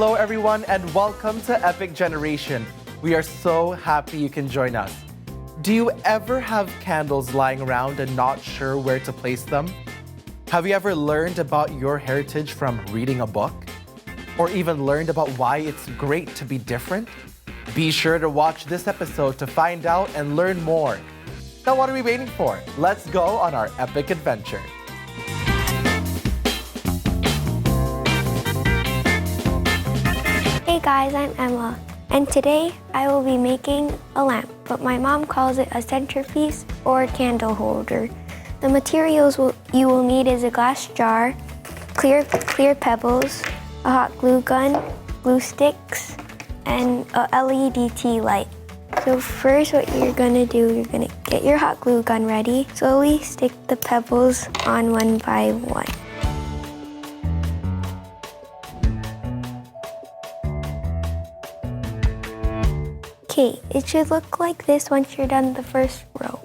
Hello everyone and welcome to Epic Generation. We are so happy you can join us. Do you ever have candles lying around and not sure where to place them? Have you ever learned about your heritage from reading a book? Or even learned about why it's great to be different? Be sure to watch this episode to find out and learn more. Now what are we waiting for? Let's go on our epic adventure. Hey guys, I'm Emma, and today I will be making a lamp, but my mom calls it a centerpiece or candle holder. The materials you will need is a glass jar, clear pebbles, a hot glue gun, glue sticks, and a LED tea light. So first what you're gonna do, you're gonna get your hot glue gun ready. Slowly stick the pebbles on one by one. Okay, it should look like this once you're done the first row.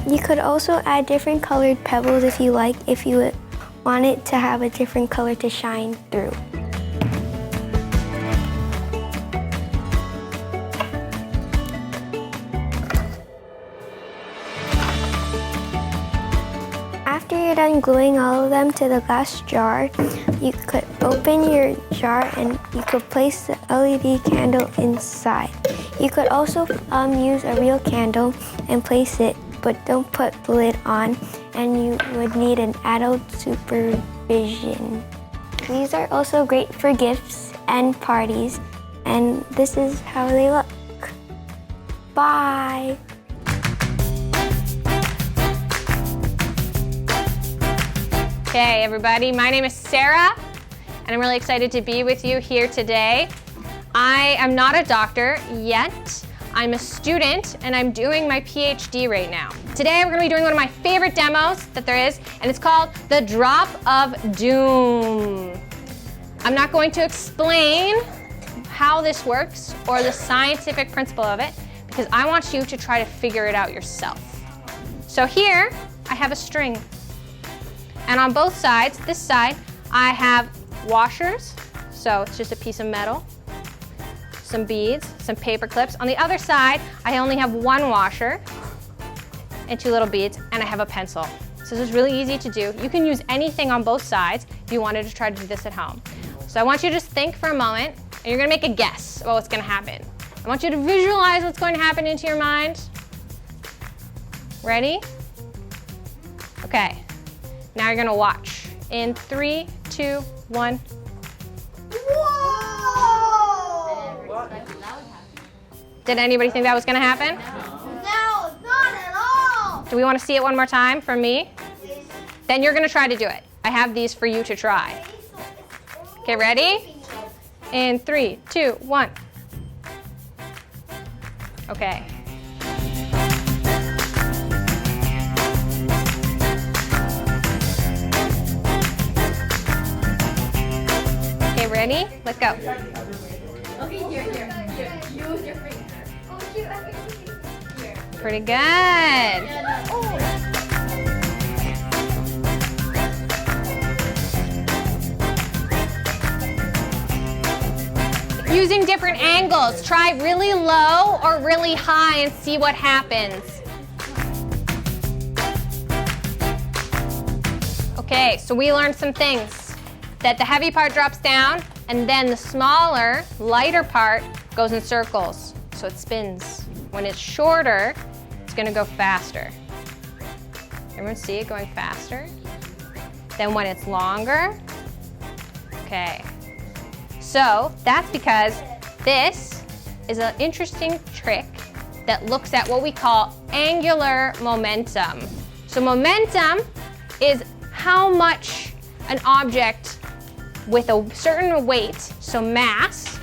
You could also add different colored pebbles if you like, if you want it to have a different color to shine through. After you're done gluing all of them to the glass jar, you could open your jar and you could place the LED candle inside. You could also use a real candle and place it, but don't put the lid on, and you would need an adult supervision. These are also great for gifts and parties, and this is how they look. Bye! Hey everybody, my name is Sarah, and I'm really excited to be with you here today. I am not a doctor yet. I'm a student and I'm doing my PhD right now. Today we're gonna be doing one of my favorite demos that there is, and it's called the Drop of Doom. I'm not going to explain how this works or the scientific principle of it, because I want you to try to figure it out yourself. So here I have a string, and on both sides, this side, I have washers, so it's just a piece of metal, some beads, some paper clips. On the other side, I only have one washer and two little beads, and I have a pencil. So this is really easy to do. You can use anything on both sides if you wanted to try to do this at home. So I want you to just think for a moment, and you're gonna make a guess about what's gonna happen. I want you to visualize what's going to happen into your mind. Ready? Okay, now you're gonna watch. In 3, 2, 1. Did anybody think that was going to happen? No, not at all. Do we want to see it one more time from me? Then you're going to try to do it. I have these for you to try. Okay, ready? In 3, 2, 1. Okay. Okay, ready? Let's go. Okay, here. Use your finger. Oh, cute. I can see it. Here. Pretty good. Using different angles. Try really low or really high and see what happens. Okay, so we learned some things. That the heavy part drops down, and then the smaller, lighter part goes in circles, so it spins. When it's shorter, it's gonna go faster. Everyone see it going faster? Then when it's longer, okay. So that's because this is an interesting trick that looks at what we call angular momentum. So momentum is how much an object with a certain weight, so mass,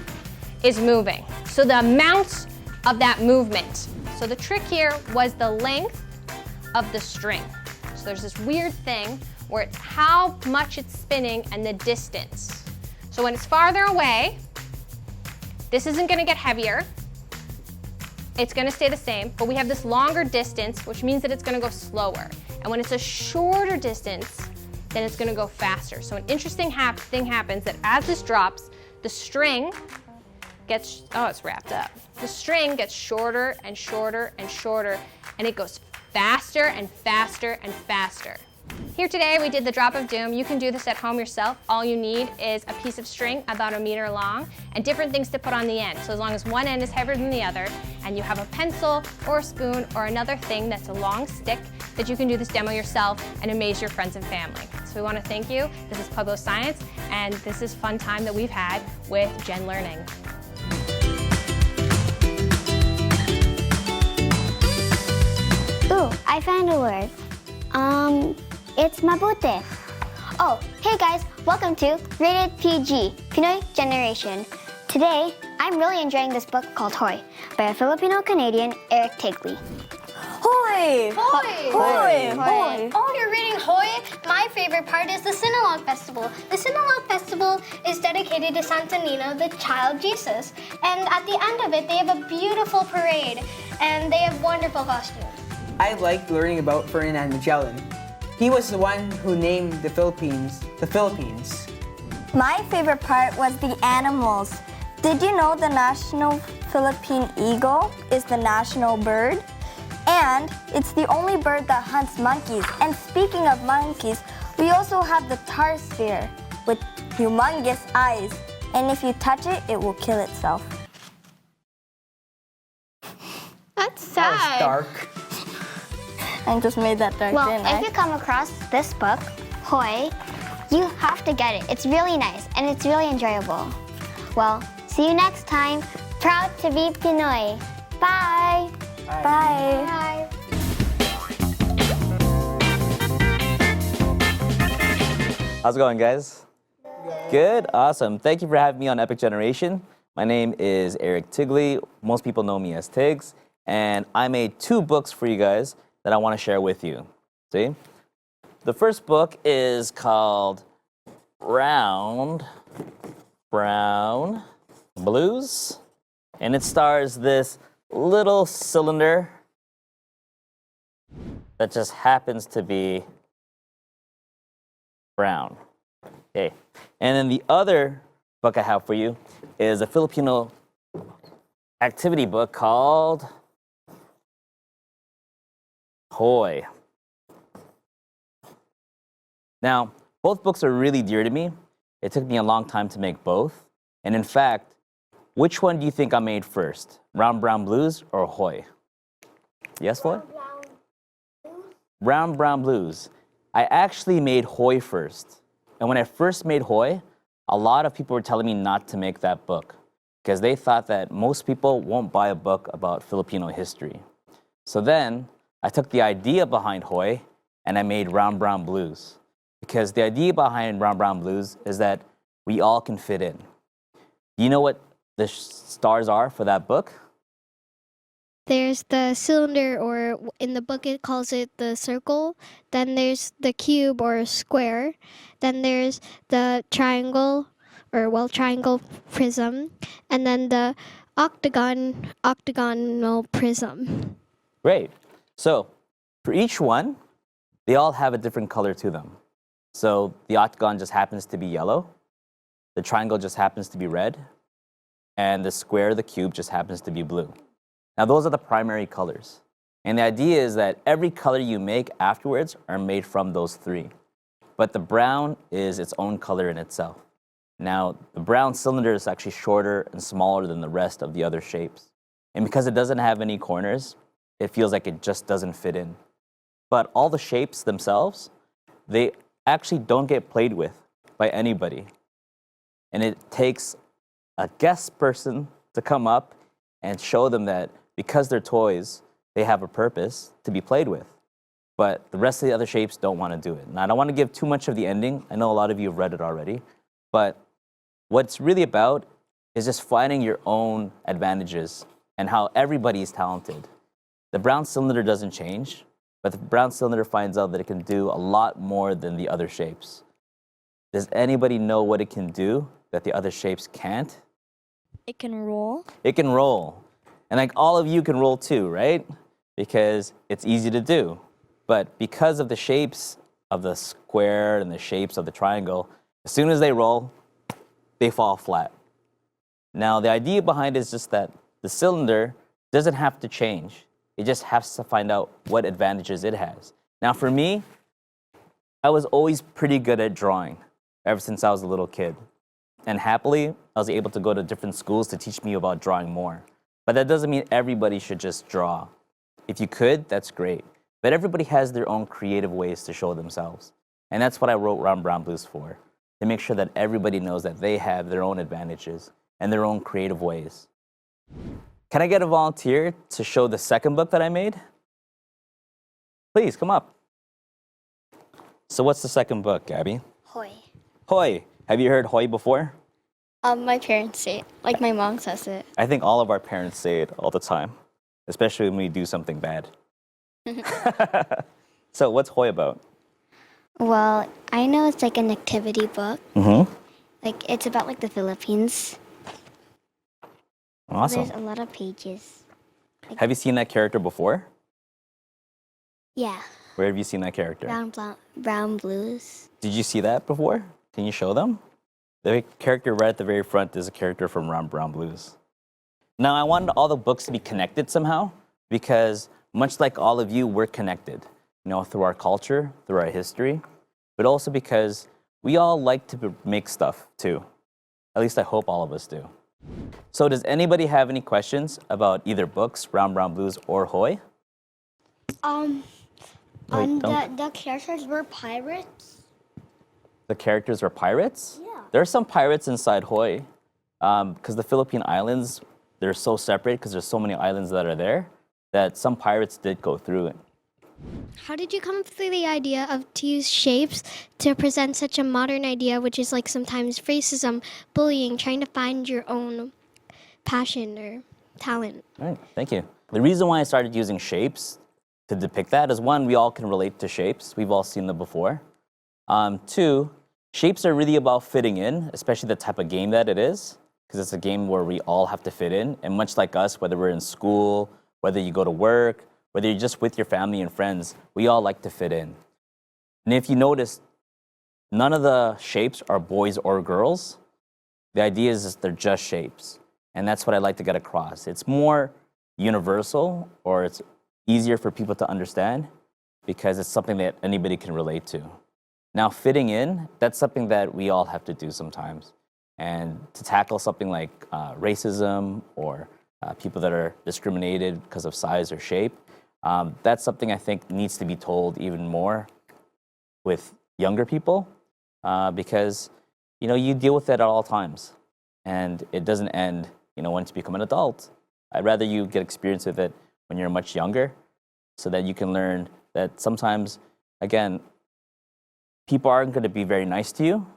is moving. So the amount of that movement So the trick here was the length of the string. So there's this weird thing where it's how much it's spinning and the distance. So when it's farther away, this isn't gonna get heavier. It's gonna stay the same, but we have this longer distance, which means that it's gonna go slower. And when it's a shorter distance, then it's gonna go faster. So an interesting thing happens that as this drops, the string gets, oh, it's wrapped up. The string gets shorter and shorter and shorter, and it goes faster and faster and faster. Here today, we did the drop of doom. You can do this at home yourself. All you need is a piece of string about 1 meter long and different things to put on the end. So as long as one end is heavier than the other, and you have a pencil or a spoon or another thing that's a long stick, that you can do this demo yourself and amaze your friends and family. So we want to thank you. This is Pueblo Science, and this is fun time that we've had with Gen Learning. Ooh, I found a word. It's mabuti. Oh, hey guys, welcome to Rated PG, Pinoy Generation. Today, I'm really enjoying this book called Hoy by a Filipino-Canadian Eric Tigley. Hoy! Hoy! Hoy! Hoy! Oh, you're reading Hoy? My favorite part is the Sinulog Festival. The Sinulog Festival is dedicated to Santa Nina, the child Jesus. And at the end of it, they have a beautiful parade, and they have wonderful costumes. I like learning about Ferdinand Magellan. He was the one who named the Philippines the Philippines. My favorite part was the animals. Did you know the national Philippine eagle is the national bird? And it's the only bird that hunts monkeys. And speaking of monkeys, we also have the tar sphere with humongous eyes. And if you touch it, it will kill itself. That's That was sad. dark. I just made that dark, Well, didn't if I? you come across this book, Hoy, you have to get it. It's really nice and it's really enjoyable. Well, see you next time. Proud to be Pinoy. Bye. Bye. Bye. How's it going, guys? Good, awesome. Thank you for having me on Epic Generation. My name is Eric Tigley. Most people know me as Tiggs, and I made 2 books for you guys that I want to share with you. See? The first book is called Brown Blues, and it stars this little cylinder that just happens to be brown. Okay. And then the other book I have for you is a Filipino activity book called Hoy. Now, both books are really dear to me. It took me a long time to make both. And in fact, which one do you think I made first? Round Brown Blues or Hoy? Yes, Floyd? Round Brown Blues. I actually made Hoy first. And when I first made Hoy, a lot of people were telling me not to make that book because they thought that most people won't buy a book about Filipino history. So then I took the idea behind Hoy and I made Round Brown Blues. Because the idea behind Round Brown Blues is that we all can fit in. Do you know what the stars are for that book? There's the cylinder, or in the book it calls it the circle. Then there's the cube or square. Then there's the triangle, or triangle prism. And then the octagonal prism. Great. So for each one, they all have a different color to them. So the octagon just happens to be yellow. The triangle just happens to be red. And the square, the cube, just happens to be blue. Now, those are the primary colors. And the idea is that every color you make afterwards are made from those 3. But the brown is its own color in itself. Now, the brown cylinder is actually shorter and smaller than the rest of the other shapes. And because it doesn't have any corners, it feels like it just doesn't fit in. But all the shapes themselves, they actually don't get played with by anybody. And it takes a guest person to come up and show them that because they're toys, they have a purpose to be played with. But the rest of the other shapes don't want to do it. Now, I don't want to give too much of the ending. I know a lot of you have read it already. But what it's really about is just finding your own advantages and how everybody is talented. The brown cylinder doesn't change, but the brown cylinder finds out that it can do a lot more than the other shapes. Does anybody know what it can do that the other shapes can't? It can roll. It can roll. And like all of you can roll too, right? Because it's easy to do. But because of the shapes of the square and the shapes of the triangle, as soon as they roll, they fall flat. Now, the idea behind it is just that the cylinder doesn't have to change. It just has to find out what advantages it has. Now, for me, I was always pretty good at drawing ever since I was a little kid. And happily, I was able to go to different schools to teach me about drawing more. But that doesn't mean everybody should just draw. If you could, that's great. But everybody has their own creative ways to show themselves. And that's what I wrote Ron Brown Blues for, to make sure that everybody knows that they have their own advantages and their own creative ways. Can I get a volunteer to show the second book that I made? Please, come up. So what's the second book, Gabby? Hoy. Hoy. Have you heard hoy before? My parents say it. Like my mom says it. I think all of our parents say it all the time, especially when we do something bad. So what's hoy about? Well, I know it's like an activity book. Mm-hmm. Like it's about like the Philippines. Awesome. There's a lot of pages. Have you seen that character before? Yeah. Where have you seen that character? Brown blues. Did you see that before? Can you show them? The character right at the very front is a character from Ron Brown Blues. Now, I wanted all the books to be connected somehow because much like all of you, we're connected, through our culture, through our history, but also because we all like to make stuff too. At least I hope all of us do. So does anybody have any questions about either books, Ron Brown Blues or Hoy? The characters were pirates. The characters are pirates? Yeah. There are some pirates inside Hoy, because the Philippine Islands, they're so separate because there's so many islands that are there that some pirates did go through it. How did you come up with the idea of to use shapes to present such a modern idea, which is like sometimes racism, bullying, trying to find your own passion or talent? All right, thank you. The reason why I started using shapes to depict that is one, we all can relate to shapes. We've all seen them before. Two, shapes are really about fitting in, especially the type of game that it is, because it's a game where we all have to fit in. And much like us, whether we're in school, whether you go to work, whether you're just with your family and friends, we all like to fit in. And if you notice, none of the shapes are boys or girls. The idea is they're just shapes. And that's what I like to get across. It's more universal, or it's easier for people to understand because it's something that anybody can relate to. Now, fitting in, that's something that we all have to do sometimes. And to tackle something like racism or people that are discriminated because of size or shape, that's something I think needs to be told even more with younger people because, you deal with it at all times. And it doesn't end, once you become an adult. I'd rather you get experience with it when you're much younger so that you can learn that sometimes, again, people aren't going to be very nice to you,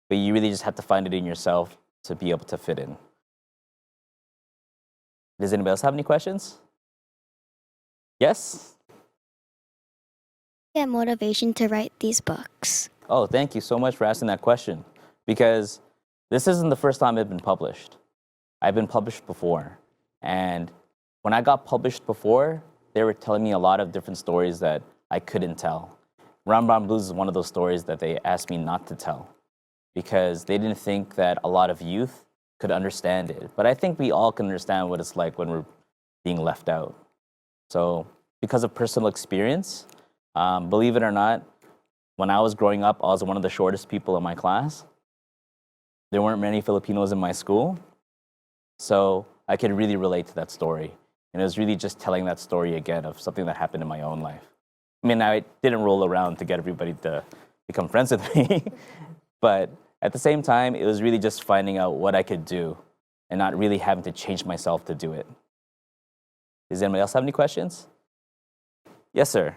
but you really just have to find it in yourself to be able to fit in. Does anybody else have any questions? Yes? Get motivation to write these books. Oh, thank you so much for asking that question, because this isn't the first time I've been published. I've been published before, and when I got published before, they were telling me a lot of different stories that I couldn't tell. Ron Brown Blues is one of those stories that they asked me not to tell because they didn't think that a lot of youth could understand it. But I think we all can understand what it's like when we're being left out. So because of personal experience, believe it or not, when I was growing up, I was one of the shortest people in my class. There weren't many Filipinos in my school. So I could really relate to that story. And it was really just telling that story again of something that happened in my own life. I mean, I didn't roll around to get everybody to become friends with me. But at the same time, it was really just finding out what I could do and not really having to change myself to do it. Does anybody else have any questions? Yes, sir.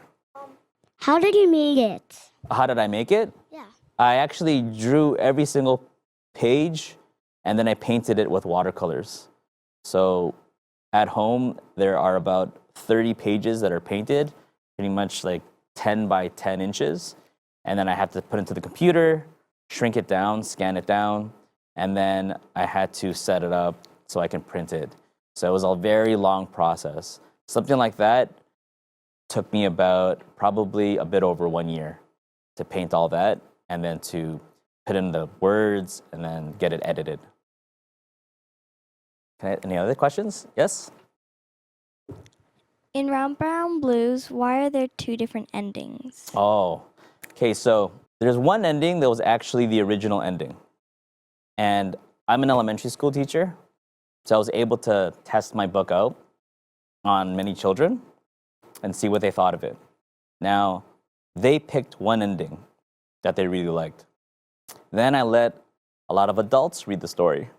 How did you make it? How did I make it? Yeah. I actually drew every single page and then I painted it with watercolors. So At home, there are about 30 pages that are painted, pretty much like 10 by 10 inches. And then I had to put it into the computer, shrink it down, scan it down, and then I had to set it up so I can print it. So it was a very long process. Something like that took me about probably a bit over 1 year to paint all that and then to put in the words and then get it edited. Any other questions? Yes? In Round Brown Blues, why are there two different endings? Oh, okay, so there's one ending that was actually the original ending. And I'm an elementary school teacher, so I was able to test my book out on many children and see what they thought of it. Now, they picked one ending that they really liked. Then I let a lot of adults read the story.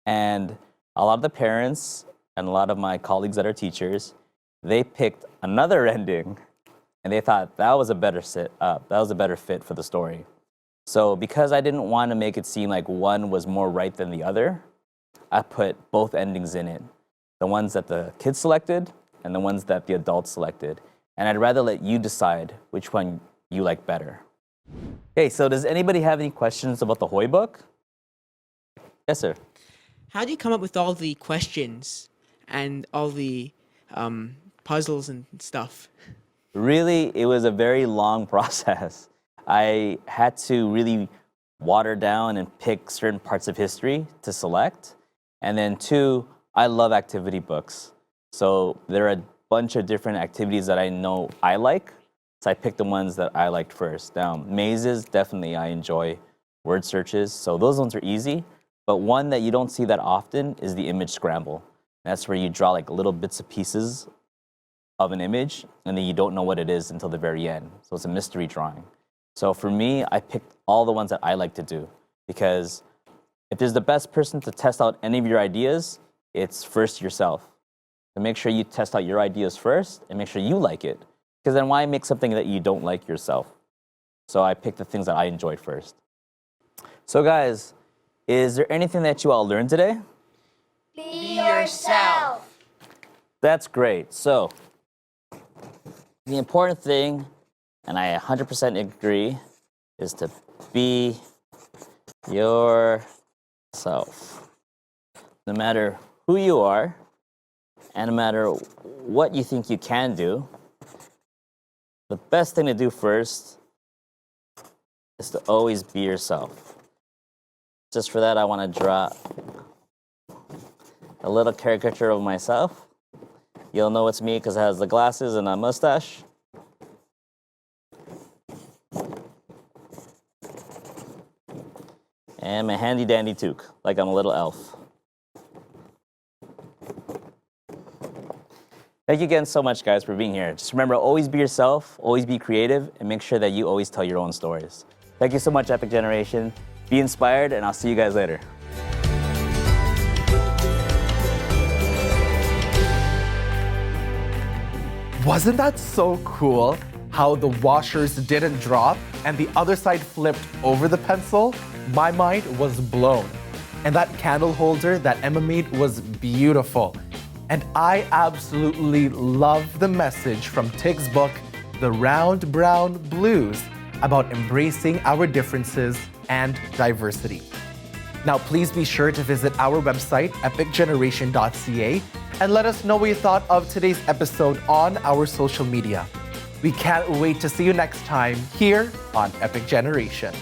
And a lot of the parents and a lot of my colleagues that are teachers, they picked another ending, and they thought that was a better fit for the story. So because I didn't want to make it seem like one was more right than the other, I put both endings in it. The ones that the kids selected and the ones that the adults selected. And I'd rather let you decide which one you like better. Okay, so does anybody have any questions about the Hoy book? Yes, sir. How do you come up with all the questions and all the puzzles and stuff? Really, it was a very long process. I had to really water down and pick certain parts of history to select. And then two, I love activity books. So there are a bunch of different activities that I know I like. So I picked the ones that I liked first. Now, mazes, definitely I enjoy word searches. So those ones are easy. But one that you don't see that often is the image scramble. That's where you draw like little bits of pieces of an image, and then you don't know what it is until the very end. So it's a mystery drawing. So for me, I picked all the ones that I like to do, because if there's the best person to test out any of your ideas, it's first yourself. So make sure you test out your ideas first and make sure you like it, because then why make something that you don't like yourself? So I picked the things that I enjoyed first. So guys, is there anything that you all learned today? Be yourself. That's great. So the important thing, and I 100% agree, is to be yourself. No matter who you are, and no matter what you think you can do, the best thing to do first is to always be yourself. Just for that, I want to draw a little caricature of myself. You'll know it's me because it has the glasses and a mustache. And my handy dandy toque, like I'm a little elf. Thank you again so much, guys, for being here. Just remember, always be yourself, always be creative, and make sure that you always tell your own stories. Thank you so much, Epic Generation. Be inspired, and I'll see you guys later. Wasn't that so cool? How the washers didn't drop and the other side flipped over the pencil? My mind was blown. And that candle holder that Emma made was beautiful. And I absolutely love the message from Tig's book, The Round Brown Blues, about embracing our differences and diversity. Now, please be sure to visit our website, epicgeneration.ca, and let us know what you thought of today's episode on our social media. We can't wait to see you next time here on Epic Generation.